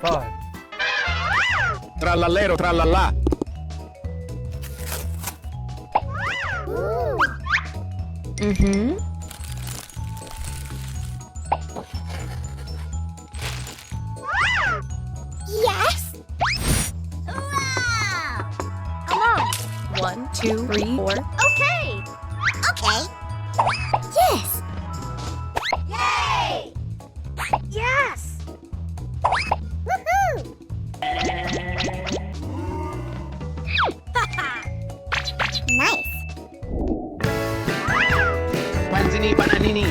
5. Trallallero trallallà. Mm-hmm. Yes! Wow! Come on! 1, 2, 3, 4. Okay! Okay! Yes! Yay! Yes! Woohoo! Nice! Panzini bananini.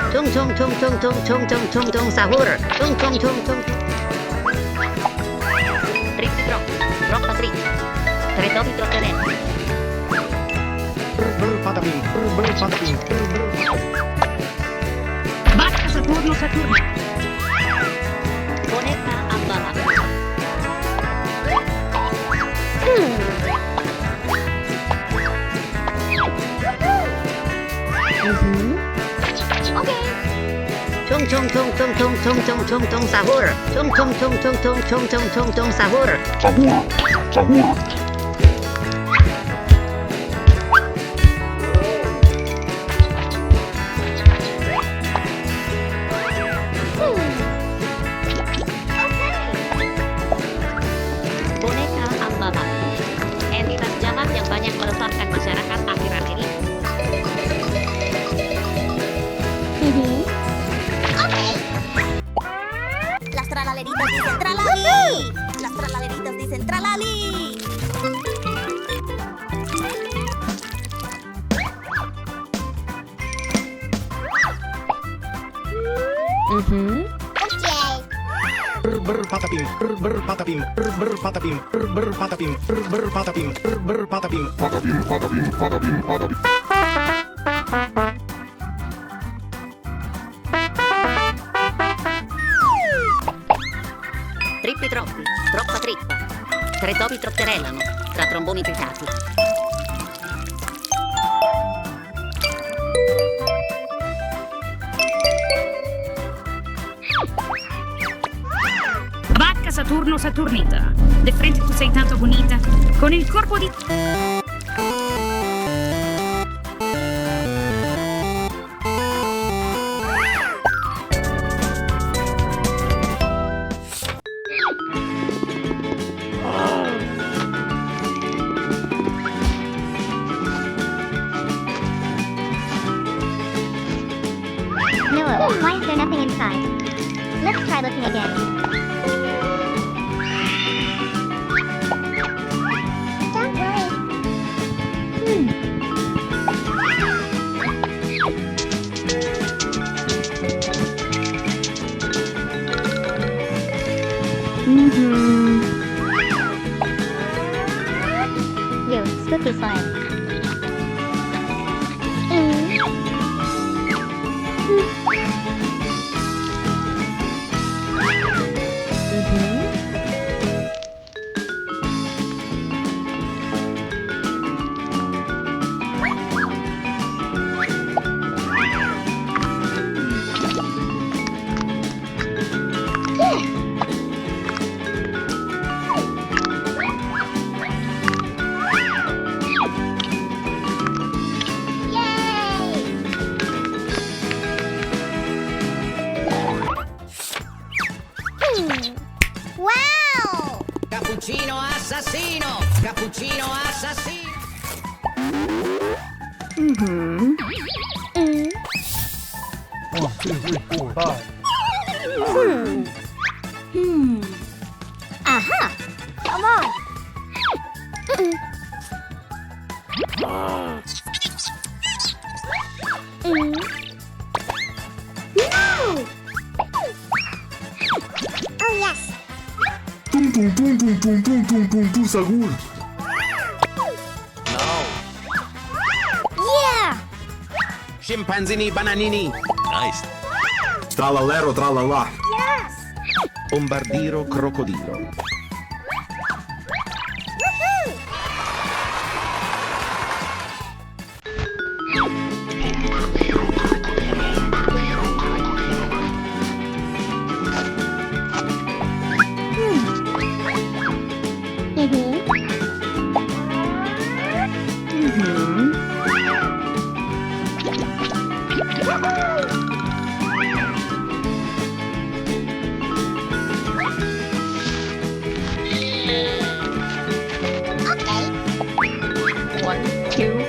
Tung sahur. Tung. Trippi troppa tri. Tre topi trotterelle. Patapim. Patapim. Basta Saturno. Bonetta a bala. Mm-hmm. Okay! Tung sahur. Tung sahur. Boneka Ambaba. Entitas jahat yang banyak meresahkan masyarakat akhir-akhir ini. Okay! Las tralaleritas dicen tralali! Las tralaleritas dicen tralali! Mm-hmm. Okay! Patapim. Patapim. Trippi troppi, troppa trippa. Tre topi trotterellano, tra tromboni picati. Vacca Saturno Saturnita, de frente tu sei tanto bonita, con il corpo di... Noah, why is there nothing inside? Let's try looking again. Don't worry. Mm-hmm. Yo, spooky slime. Wow! Cappuccino assassino! Cappuccino assassino! Mm-hmm. 1, 2, 3, 4, 5. Aha! Come on! No! Oh yes! Tung sahur. Yeah! Scimpanzini bananini. Nice. Trallallero trallallà. Yes! Bombardiro crocodilo. Woohoo! One, two.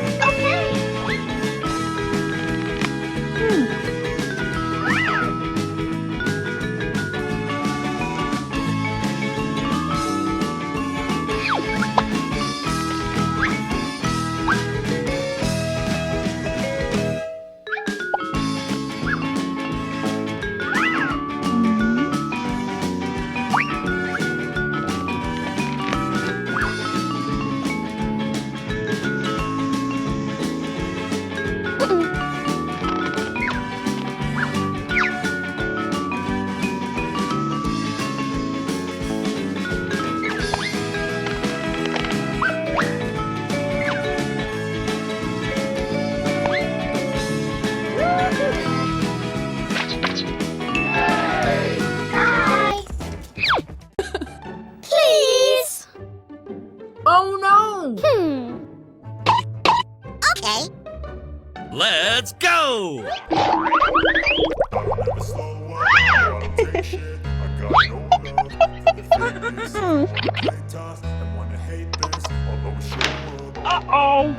Please. Oh no! Okay. Let's go! Uh-oh.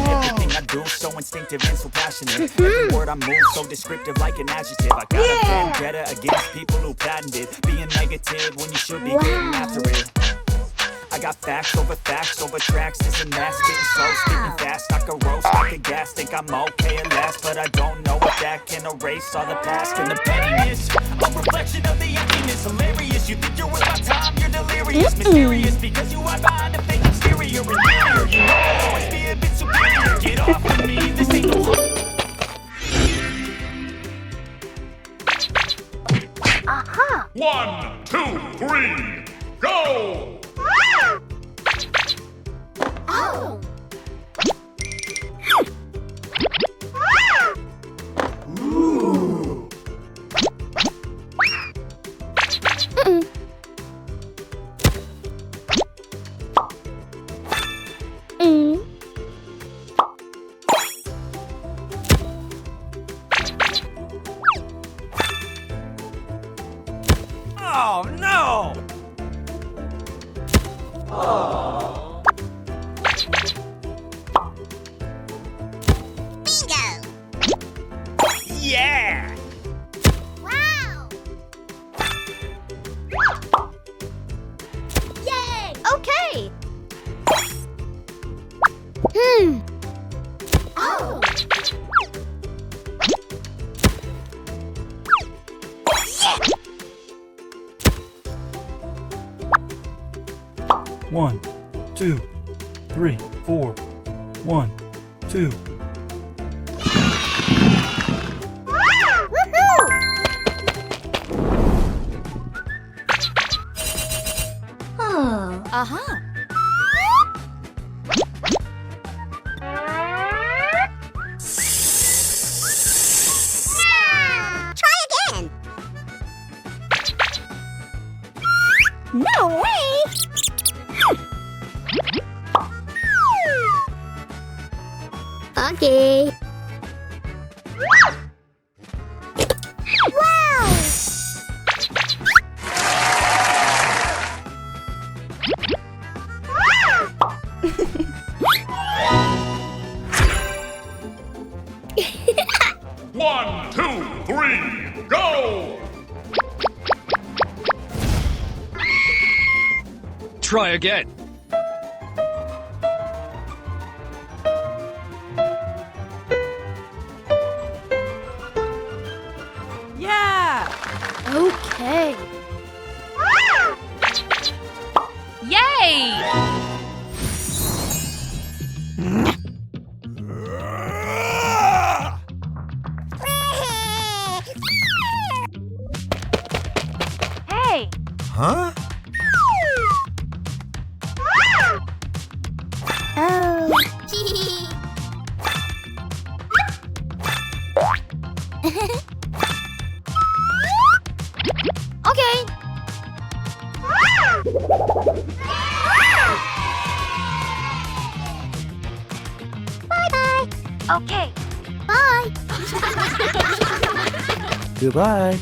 Everything I do so instinctive and so passionate. Every word I move so descriptive like an adjective. I got a vendetta against people who patented being negative when you should be getting after it. I got facts over tracks. This and that, spitting slow, spitting fast. I can roast, I can gas. Think I'm okay at last, but I don't know if that can erase all the past and the pettiness. A reflection of the emptiness, hilarious. You think you're worth my time, you're delirious, mysterious because you are behind a fake exterior. Inferior, you know I'll always be a bit superior. Get off of me, this ain't no. Aha. 1, 2, 3, go! Oh. Oh no! Bingo. Yeah! Wow. Yay. Okay! Oh. 1, 2, 3, 4. 1, 2. Oh. Uh-huh. Try again. No way. Okay. Wow. One, two, three, go! Try again. Okay. Yay! Hey! Huh? Oh. Okay. Bye-bye. Okay. Bye. Goodbye.